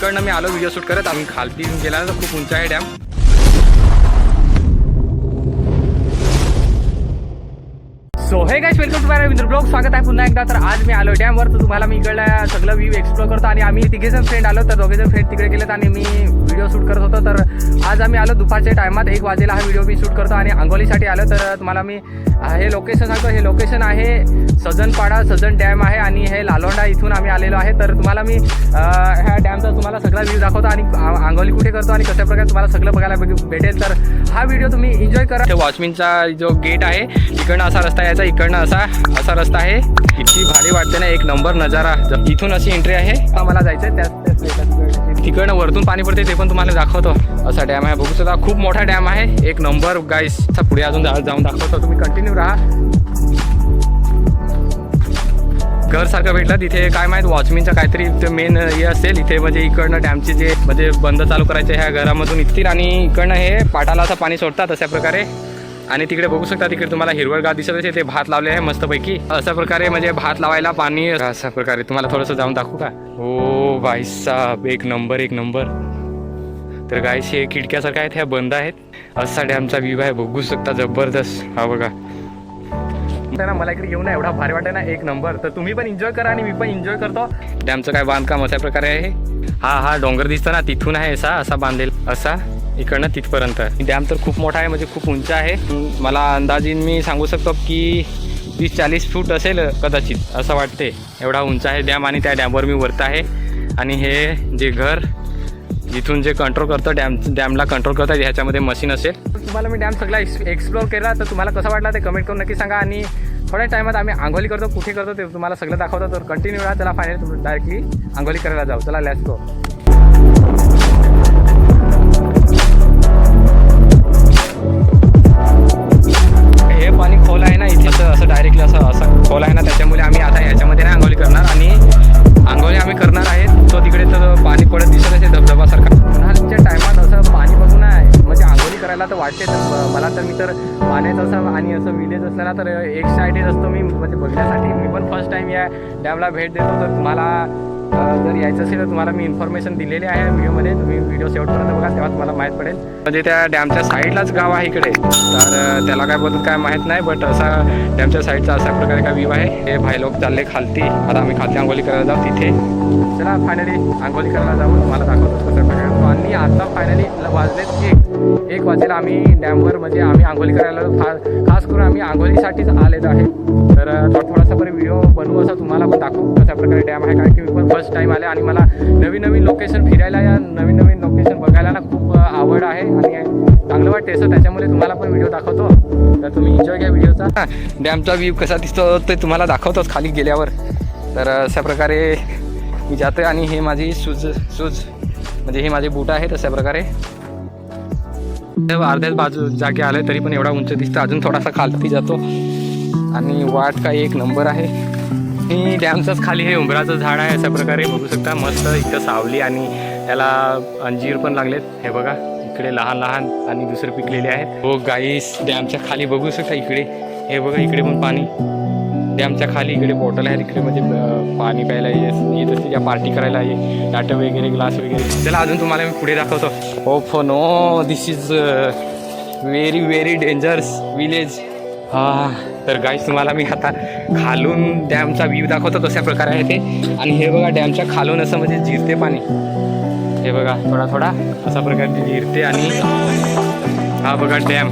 इकडनं मी आलो video shoot करत. आम्ही खालती गेला तर खूप उंच आहे dam. So hey guys, welcome to my Ravindra blog. स्वागत आहे पुन्हा एकदा. तर आज मी आलो डॅमवर. तर तुम्हाला मी इकडला सगळं व्ह्यू एक्सप्लोर करतो. आणि आम्ही तिघेजण फ्रेंड आलो. तर दोघेजण फ्रेंड तिकडे गेलेत आणि मी व्हिडिओ शूट करत होतो. तर आज आम्ही आलो दुपारच्या टायमात 1 वाजेला हा व्हिडिओ मी शूट करतो. आणि आंगोलीसाठी आलो. तर तुम्हाला मी हे लोकेशन सांगतो. हे लोकेशन आहे सजनपाडा. सजन डॅम आहे आणि हे लालोंडा इथून आम्ही आलेलो आहे. तर तुम्हाला मी ह्या डॅमचा तुम्हाला सगळा व्ह्यू दाखवतो आणि आंगोली कुठे करतो आणि कशा प्रकारे तुम्हाला सगळं बघायला भेटेल. तर हा व्हिडिओ तुम्ही एन्जॉय करा. हे वॉचमॅनचा जो गेट आहे इकडनं असा रस्ता यायचा, इकडनं असा रस्ता आहे. इतकी भारी वाटते ना, एक नंबर नजारा. इथून अशी एंट्री आहे. मला जायचं आहे त्याच तिकडनं वरतून पाणी पडते ते पण तुम्हाला दाखवतो. असा डॅम आहे, बघू शकता. खूप मोठा डॅम आहे, एक नंबर गाईस. पुढे अजून जाऊन दाखवतो, तुम्ही कंटिन्यू राहा. घर सारखं भेटलं तिथे काय माहीत वॉचमॅनचं काहीतरी ते मेन हे असेल इथे. म्हणजे इकडनं डॅमचे जे म्हणजे बंद चालू करायचे ह्या घरामधून इथतील आणि इकडनं हे पाटाला असं पाणी सोडतात अशा प्रकारे. आणि तिकडे बघू शकता, तिकडे तुम्हाला हिरवळगार दिसत असेल, ते भात लावले आहे मस्तपैकी. अशा प्रकारे म्हणजे भात लावायला पाणी अशा प्रकारे. तुम्हाला थोडंसं जाऊन दाखवू का? हो भाई साहब, एक नंबर एक नंबर. तर गाईस हे खिडक्यासारखं आहेत, ह्या बंद आहेत. असा डॅमचा व्ह्यू आहे, बघू शकता. जबरदस्त. हा बघा ना, मला इकडे येऊन एवढा भारी वाटतं ना, एक नंबर. तर तुम्ही पण एन्जॉय करा आणि मी पण एन्जॉय करतो. डॅमचं काय बांधकाम अशा प्रकारे आहे. हा डोंगर दिसतं ना, तिथून आहे असा बांधलेला असा इकडनं तिथपर्यंत. डॅम तर खूप मोठा आहे, म्हणजे खूप उंच आहे. मला अंदाजीन मी सांगू शकतो की 30-40 फूट असेल कदाचित, असं वाटते. एवढा उंच आहे डॅम. आणि त्या डॅमवर मी वरत आहे. आणि हे जे घर जिथून जे कंट्रोल करतं डॅमला कंट्रोल करतात, ह्याच्यामध्ये मशीन असेल. तुम्हाला मी डॅम सगळा एक्सप्लोर केला. तर तुम्हाला कसं वाटला ते कमेंट करून नक्की सांगा. आणि थोड्या टायमात आम्ही आंघोली करतो, कुठे करतो ते तुम्हाला सगळं दाखवतो. तर कंटिन्यू राहा. चला फायनली डायरेक्टली आंघोली करायला जाऊ. चला लेट्स गो. हे पाणी खोल आहे ना इथे, असं डायरेक्टली असं खोल आहे ना, त्याच्यामुळे आम्ही आता ह्याच्यामध्ये नाही आंघोली करणार. आणि आंघोळी आम्ही करणार आहेत तो तिकडे तर पाणी पडत दिसत असेल धबधबासारखा. उन्हाळ्याच्या टायमात असं पाणी बघून आहे म्हणजे आंघोळी करायला तर वाटते. मला तर मी तर पाण्यात असं आणि असं विलेज असलं ना, तर एक साईडेच असतो मी म्हणजे बघण्यासाठी. मी पण फर्स्ट टाईम या डॅमला भेट देतो. तर तुम्हाला जर यायचं असेल तर तुम्हाला मी इन्फॉर्मेशन दिलेली आहे व्हिडिओमध्ये. तुम्ही व्हिडिओ शेवटपर्यंत बघा, तेव्हा तुम्हाला माहीत पडेल. म्हणजे त्या डॅमच्या साईडलाच गाव आहे इकडे. तर त्याला काय बद्दल काय माहीत नाही, बट असा डॅमच्या साईडचा अशा प्रकारे काय व्ह्यू आहे. हे भाई लोक चालले खालती. आता आम्ही खालती आंघोली करायला जाऊ तिथे. चला फायनली आंघोली करायला जाऊ, तुम्हाला दाखवतो कसं प्रकारे. आणि आता फायनली वाजलेत 1 वाजेला. आम्ही डॅमवर म्हणजे आम्ही आंघोली करायला खास करून आम्ही आंघोलीसाठीच आलेलो आहे. तर थोडासा पण व्हिडिओ बनवू असं तुम्हाला पण दाखवू कशा प्रकारे डॅम आहे. कारण की मी पण फर्स्ट टाईम आले आणि मला नवीन लोकेशन फिरायला, या नवीन लोकेशन बघायला ना खूप आवड आहे आणि चांगलं वाटते असं. त्याच्यामुळे तुम्हाला पण व्हिडिओ दाखवतो. तर तुम्ही एन्जॉय घ्या व्हिडिओचा. डॅमचा व्ह्यू कसा दिसतो ते तुम्हाला दाखवतोच खाली गेल्यावर. तर अशा प्रकारे मी जातो. आणि हे माझी शूज म्हणजे हे माझे बूट आहेत अशा प्रकारे. अर्ध्याच बाजू जागे आले तरी पण एवढा उंच दिसतं. अजून थोडासा खालती जातो आणि वाट काय एक नंबर आहे. ही डॅमचंच खाली हे उंबराचं झाड आहे अशा प्रकारे, बघू शकता. मस्त इथं सावली आणि त्याला अंजीर पण लागलेत. हे बघा इकडे लहान आणि दुसरे पिकलेले आहेत. हो गाईस, डॅमच्या खाली बघू शकता इकडे. हे बघा इकडे पण पाणी. डॅमच्या खाली इकडे बॉटल आहेत. इकडे म्हणजे पाणी प्यायला येत असते, या पार्टी करायला ये डाटा वगैरे, ग्लास वगैरे. चला अजून तुम्हाला मी पुढे दाखवतो. Oh no, this is very dangerous village. तर गाईस तुम्हाला मी आता खालून डॅमचा व्ह्यू दाखवतो कशा प्रकारे आहे ते. आणि हे बघा डॅमच्या खालून असं म्हणजे जिरते पाणी. हे बघा थोडा असा प्रकारे जिरते. आणि हा बघा डॅम.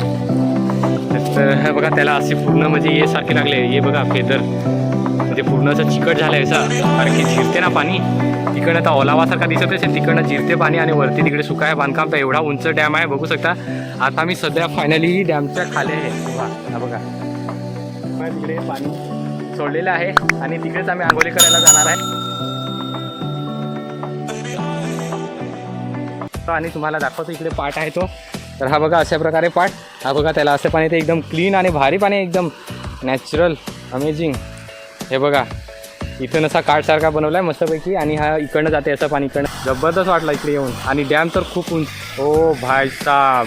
तर हे बघा त्याला असे पूर्ण म्हणजे ये सारखे लागले. हे बघा फेदर म्हणजे पूर्ण असं चिकट झालं आहे असं, कारण की जिरते ना पाणी. तिकडनं आता ओलावासारखा दिसत असेल, तिकडनं जिरते पाणी. आणि वरती तिकडे सुकाय बांधकाम. तर एवढा उंच डॅम आहे, बघू शकता. आता मी सध्या फायनली डॅमच्या खाली आहे. हा बघा तिकडे पाणी सोडलेलं आहे आणि तिकडेच आम्ही आंघोळी करायला जाणार आहे. आणि तुम्हाला दाखवतो इकडे पाट आहे तो. तर हा बघा अशा प्रकारे पाट. हा बघा त्याला असं पाणी ते एकदम क्लीन आणि भारी पाणी, एकदम नॅचरल अमेझिंग. हे बघा इथून असा काठसारखा बनवला आहे मस्तपैकी. आणि हा इकडनं जाते असं पाणी. इकडनं जबरदस्त वाटलं इकडे येऊन. आणि डॅम तर खूप उंच. ओ भाई साहब,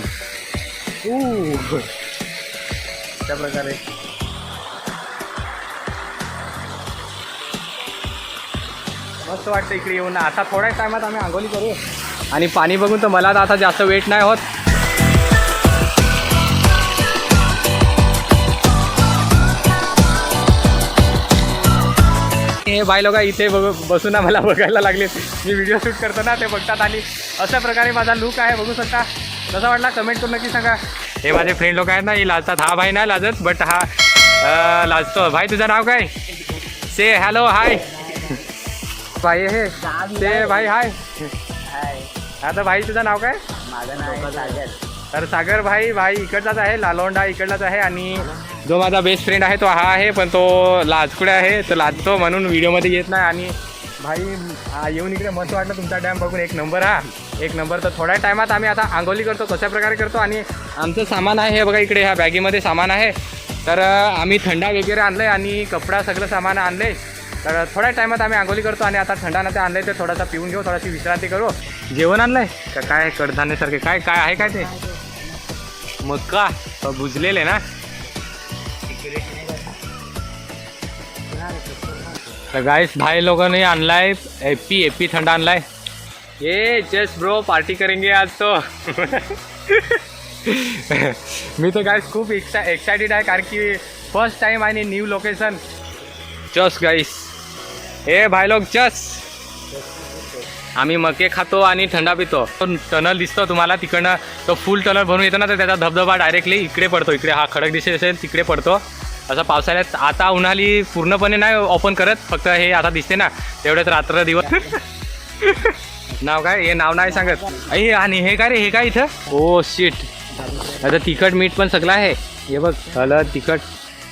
अशा प्रकारे. मस्त वाटतं इकडे येऊन. आता थोड्या टायमात आम्ही आंघोळी करू आणि पाणी बघून तर मला आता जास्त वेट नाही होत. हे बाय लोक इथे बसून मला बघायला लागले. मी व्हिडिओ शूट करतो ना ते बघतात आणि अशा प्रकारे माझा लुक आहे, बघू शकता. कसा वाटला कमेंट करून नक्की सांगा. हे माझे फ्रेंड लोक आहेत ना, हे लाजतात. हा भाई नाही लाजत बट हा लाजतो. भाई तुझं नाव काय? से हॅलो हाय भाई. हे से भाई हाय. आता भाई तुझं नाव काय? माझं नाव सागर. तर सागर भाई इकडचाच आहे, लालोंडा इकडलाच आहे. आणि जो माझा बेस्ट फ्रेंड आहे तो हा आहे, पण तो लाजकुडे आहे, तो लाजतो म्हणून व्हिडिओमध्ये येत नाही. आणि भाई येऊन इकडे मस्त वाटलं तुमचा डॅम बघून. एक नंबर एक नंबर. तर थोड्या टायमात आम्ही आता आंघोळी करतो, कशा प्रकारे करतो. आणि आमचं सामान आहे हे बघा इकडे, ह्या बॅगेमध्ये सामान आहे. तर आम्ही थंडा वगैरे आणलं आहे आणि कपडा सगळं सामान आणलं आहे. तर थोड्या टायमात आम्ही आंघोळी करतो आणि आता थंडा ते आणलं आहे ते थोडासा पिऊन घेऊ, थोडीशी विश्रांती करू. जेवण आणलं आहे का काय? कडधान्यासारखे काय काय आहे काय ते? मक्का भुजलेले ना. तर गाइस भाई लोगों ने आणलाय एपी थंडा आणलाय. ये जस्ट ब्रो पार्टी करेंगे आज तो. मी तर गाइस खूप एक्साइटेड आहे कारण की फर्स्ट टाइम आणि न्यू लोकेशन. चस गाइस. ए भाई लोग चस. आम्ही मके खातो आणि थंडा पितो. टनल दिसतो तुम्हाला तिकडनं, तो फुल टनल भरून येतो ना, तर त्याचा धबधबा डायरेक्टली इकडे पडतो. इकडे हा खडक दिसत असेल तिकडे पडतो. असं पावसाळ्यात आता उन्हाळी पूर्णपणे नाही ओपन करत, फक्त हे आता दिसते ना तेवढेच रात्र दिवस. नाव काय? हे नाव नाही सांगत. आणि हे काय रे? हे काय इथं? Oh shit. आता तिखट मीठ पण सगळं आहे. हे बघ हळद तिखट.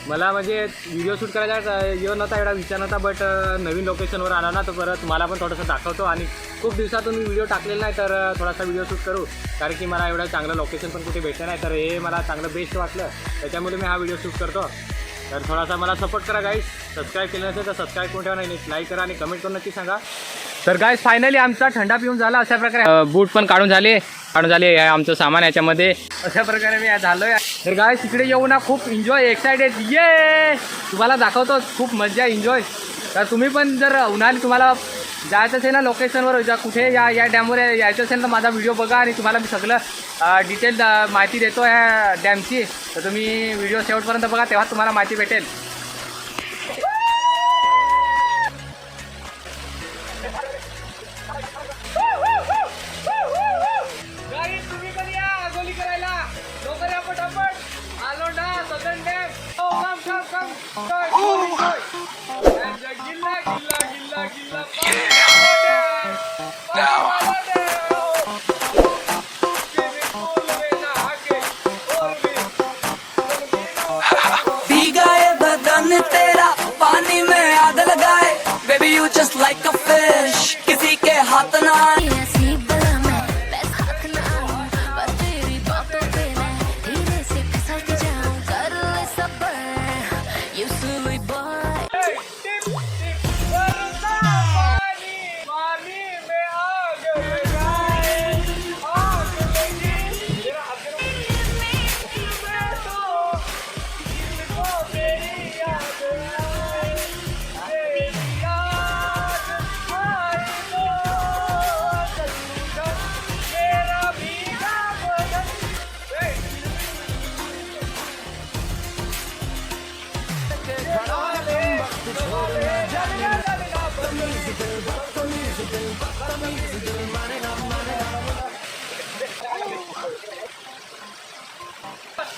मला म्हणजे व्हिडिओ शूट करायचा येऊ नव्हता, एवढा विचार नव्हता. बट नवीन लोकेशनवर आला ना तर परत मला पण थोडंसं दाखवतो. आणि खूप दिवसातून मी व्हिडिओ टाकलेला नाही, तर थोडासा व्हिडिओ शूट करू कारण की मला एवढं चांगलं लोकेशन पण कुठे भेटलं नाही. तर हे मला चांगलं बेस्ट वाटलं, त्याच्यामुळे मी हा व्हिडिओ शूट करतो. तर थोडासा मला सपोर्ट करा गाईस. सबस्क्राईब केलं नसेल तर सबस्क्राईब करून ठेवा, नाही लाईक करा आणि कमेंट करून नक्की सांगा. तर गाईस फायनली आमचा थंडा पिऊन झाला. अशा प्रकारे बूट पण काढून झाले आमचं सामान याच्यामध्ये. अशा प्रकारे मी झालो आहे. तर गाईस इकडे येऊ ना, खूप एन्जॉय एक्सायटेड. ये तुम्हाला दाखवतो, खूप मजा एन्जॉय. तर तुम्ही पण जर उन्हाळी तुम्हाला जायचं असेल ना लोकेशनवर, कुठे या डॅमवर यायचं असेल तर माझा व्हिडिओ बघा आणि तुम्हाला मी सगळं डिटेल माहिती देतो ह्या डॅमची. तर तुम्ही व्हिडिओ शेवटपर्यंत बघा, तेव्हा तुम्हाला माहिती भेटेल. तुम्ही कधी या आंघोळी करायला, लवकर या पटापट. आलोंडा सदन डॅम. गिल्ला गिल्ला गिल्ला गिल्ला तेरा पानी में आग लगाए. Baby you just like a fish, किसी के हाथ ना आए.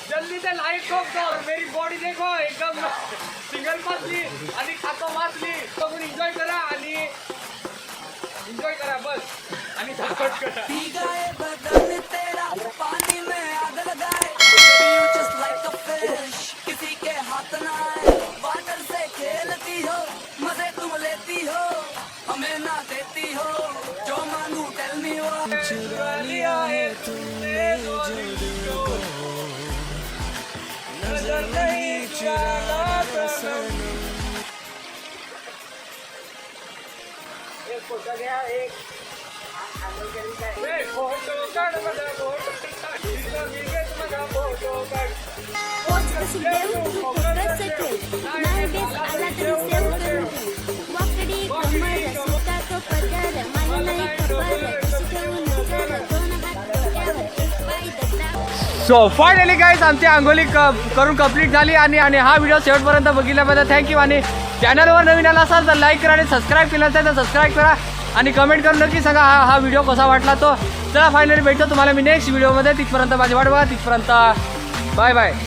जल्दी से लाइट ठोक दो. मेरी बॉडी देखो एकदम सिंगल मछली आणि खातो मासली. तो पण एन्जॉय करा आणि एन्जॉय करा बस आणि सपोर्ट करा. पानी में आग लगाए. Baby you just like a fish, किसी के हाथ ना आए. वाटर से खेलती हो, मजे तुम लेती हो, हमें ना देती हो. जो मांगू टेल मी वो. चुरा लिया है तुमने मुझको, नजर नहीं चुराना सनम. एक फोटो घ्या, एक फोटो काढ माझा, फोटो काढ माझा, फोटो काढ. वाकडी कमर सो फायनली गाईज आमची आंघोळी करून कंप्लीट झाली आणि हा व्हिडिओ शेवटपर्यंत बघितल्याबद्दल थँक्यू. आणि चॅनलवर नवीन आला असाल तर लाईक करा आणि सबस्क्राईब केलं असेल तर सबस्क्राईब करा आणि कमेंट करून नक्की सांगा हा व्हिडिओ कसा वाटला तो. चला फायनली भेटतो तुम्हाला मी नेक्स्ट व्हिडिओमध्ये. तिथपर्यंत माझी वाट बघा. तिथपर्यंत बाय बाय.